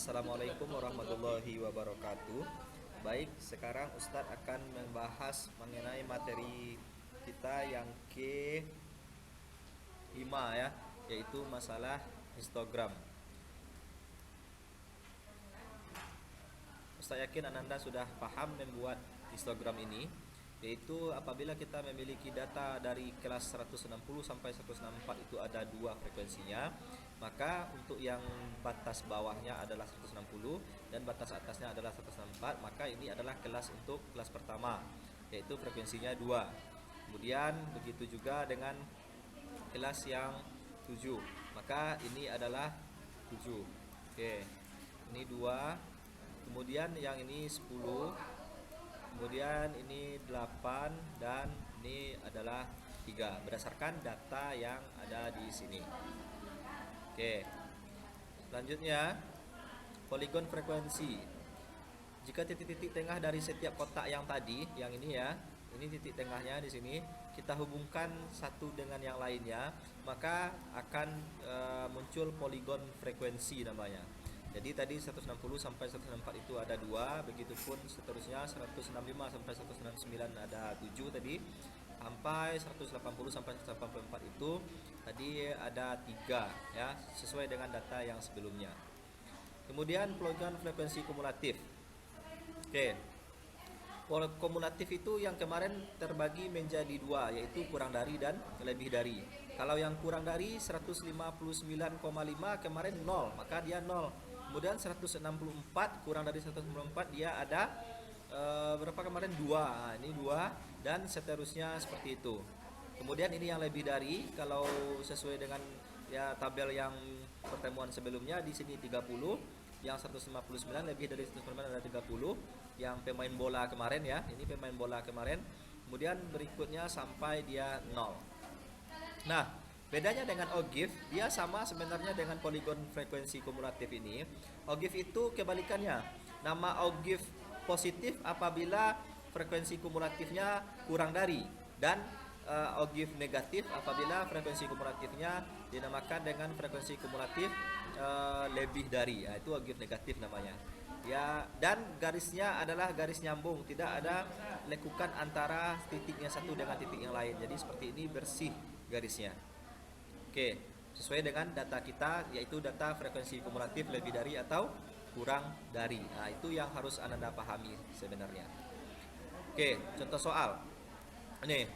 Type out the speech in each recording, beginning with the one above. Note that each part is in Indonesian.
Assalamualaikum warahmatullahi wabarakatuh. Baik, sekarang Ustadz akan membahas mengenai materi kita yang ke-5 ya, yaitu masalah histogram. Ustadz yakin Ananda sudah paham membuat histogram ini, yaitu apabila kita memiliki data dari kelas 160 sampai 164 itu ada dua frekuensinya, maka untuk yang batas bawahnya adalah 160 dan batas atasnya adalah 164, maka ini adalah kelas untuk kelas pertama, yaitu frekuensinya 2. Kemudian begitu juga dengan kelas yang 7, maka ini adalah 7. Oke, ini 2. Kemudian yang ini 10. Kemudian ini 8 dan ini adalah 3 berdasarkan data yang ada di sini. Oke. Selanjutnya poligon frekuensi. Jika titik-titik tengah dari setiap kotak yang tadi, yang ini ya, ini titik tengahnya di sini, kita hubungkan satu dengan yang lainnya, maka akan muncul poligon frekuensi namanya. Jadi tadi 160 sampai 164 itu ada 2, begitupun seterusnya 165 sampai 169 ada 7 tadi, sampai 180 sampai 184 itu tadi ada 3 ya, sesuai dengan data yang sebelumnya. Kemudian poligon frekuensi kumulatif. Oke. Kumulatif itu yang kemarin terbagi menjadi 2, yaitu kurang dari dan lebih dari. Kalau yang kurang dari 159,5 kemarin 0, maka dia 0. Kemudian 164 kurang dari 194 dia ada berapa kemarin 2. Nah, ini 2 dan seterusnya seperti itu. Kemudian ini yang lebih dari, kalau sesuai dengan ya tabel yang pertemuan sebelumnya di sini 30, yang 159 lebih dari 159 ada 30, yang pemain bola kemarin ya, ini pemain bola kemarin. Kemudian berikutnya sampai dia 0. Nah, bedanya dengan OGIF, dia sama sebenarnya dengan poligon frekuensi kumulatif ini. OGIF itu kebalikannya. Nama OGIF positif apabila frekuensi kumulatifnya kurang dari, dan OGIF negatif apabila frekuensi kumulatifnya dinamakan dengan frekuensi kumulatif lebih dari. Nah, itu OGIF negatif namanya. Ya, dan garisnya adalah garis nyambung, tidak ada lekukan antara titiknya satu dengan titik yang lain. Jadi seperti ini bersih garisnya. Oke, sesuai dengan data kita, yaitu data frekuensi kumulatif lebih dari atau kurang dari. Nah, itu yang harus Anda pahami sebenarnya. Oke, contoh soal. Ini,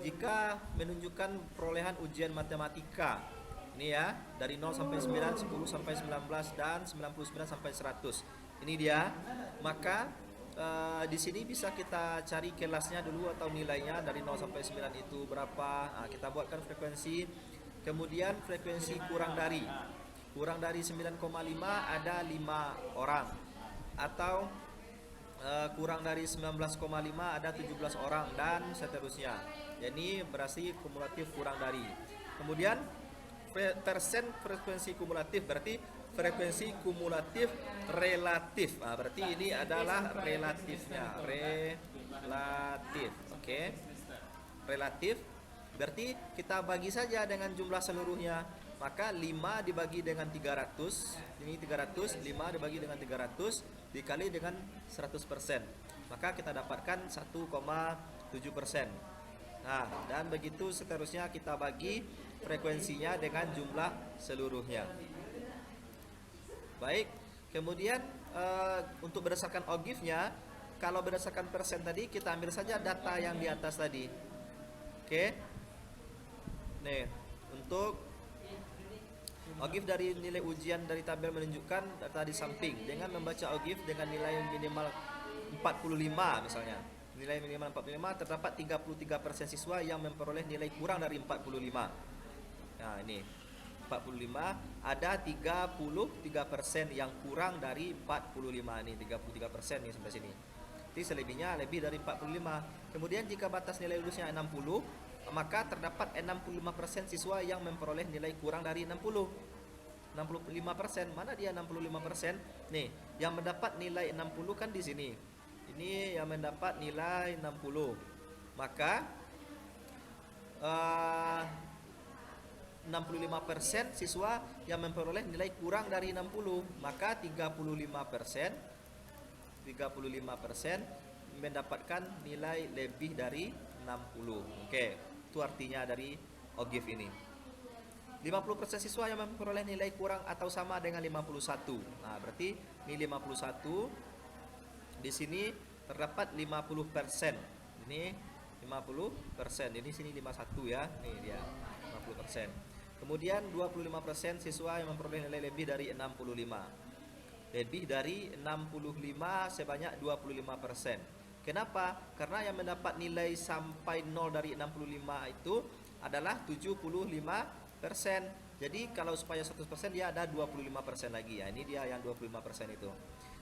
jika menunjukkan perolehan ujian matematika, ini ya, dari 0 sampai 9, 10 sampai 19, dan 99 sampai 100. Ini dia. Maka di sini bisa kita cari kelasnya dulu atau nilainya dari 0 sampai 9 itu berapa. Nah, kita buatkan frekuensi. Kemudian frekuensi kurang dari 9,5 ada 5 orang, atau kurang dari 19,5 ada 17 orang, dan seterusnya. Jadi berarti kumulatif kurang dari. Kemudian persen frekuensi kumulatif berarti frekuensi kumulatif relatif. Nah, berarti ini adalah relatifnya, relatif. Oke. Relatif berarti kita bagi saja dengan jumlah seluruhnya. Maka 5 dibagi dengan 300, ini 300, 5 dibagi dengan 300 dikali dengan 100%, maka kita dapatkan 1,7%. Nah, dan begitu seterusnya kita bagi frekuensinya dengan jumlah seluruhnya. Baik, kemudian untuk berdasarkan OGIF-nya, kalau berdasarkan persen tadi, kita ambil saja data yang di atas tadi. Oke. Nih, untuk OGIF dari nilai ujian dari tabel menunjukkan data di samping dengan membaca OGIF dengan nilai minimal 45 misalnya. Nilai minimal 45, terdapat 33% siswa yang memperoleh nilai kurang dari 45. Nah, ini 45, ada 33% yang kurang dari 45. Ini 33% nih sampai sini. Jadi selebihnya lebih dari 45. Kemudian jika batas nilai lulusnya 60, maka terdapat 65% siswa yang memperoleh nilai kurang dari 60. 65%, mana dia 65%? Nih, yang mendapat nilai 60 kan di sini. Ini yang mendapat nilai 60. Maka 65% siswa yang memperoleh nilai kurang dari 60, maka 35% mendapatkan nilai lebih dari 60. Oke, itu artinya dari OGIF ini. 50% siswa yang memperoleh nilai kurang atau sama dengan 51. Nah, berarti ini 51. Di sini terdapat 50%. Ini 50%. Ini sini 51 ya. Nih dia 50%. Kemudian 25% siswa yang memperoleh nilai lebih dari 65. Lebih dari 65 sebanyak 25%. Kenapa? Karena yang mendapat nilai sampai 0 dari 65 itu adalah 75%. Jadi kalau supaya 100% dia ada 25% lagi ya. Ini dia yang 25% itu.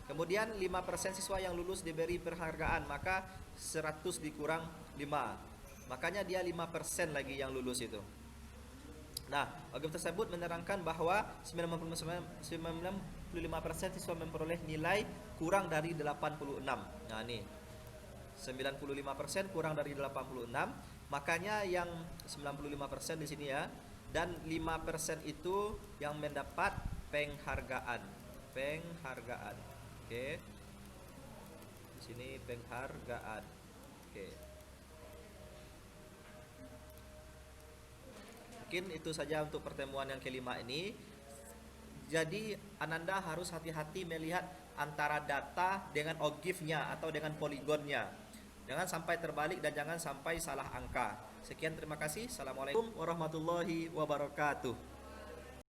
Kemudian 5% siswa yang lulus diberi penghargaan, maka 100 dikurang 5. Makanya dia 5% lagi yang lulus itu. Nah, OGIF tersebut menerangkan bahwa 95% siswa memperoleh nilai kurang dari 86. Nah, ini 95% kurang dari 86. Makanya yang 95% di sini ya. Dan 5% itu yang mendapat penghargaan. Penghargaan. Oke. Di sini penghargaan. Oke. Mungkin itu saja untuk pertemuan yang kelima ini. Jadi Ananda harus hati-hati melihat antara data dengan OGIF-nya atau dengan poligonnya. Jangan sampai terbalik dan jangan sampai salah angka. Sekian, terima kasih. Assalamualaikum warahmatullahi wabarakatuh.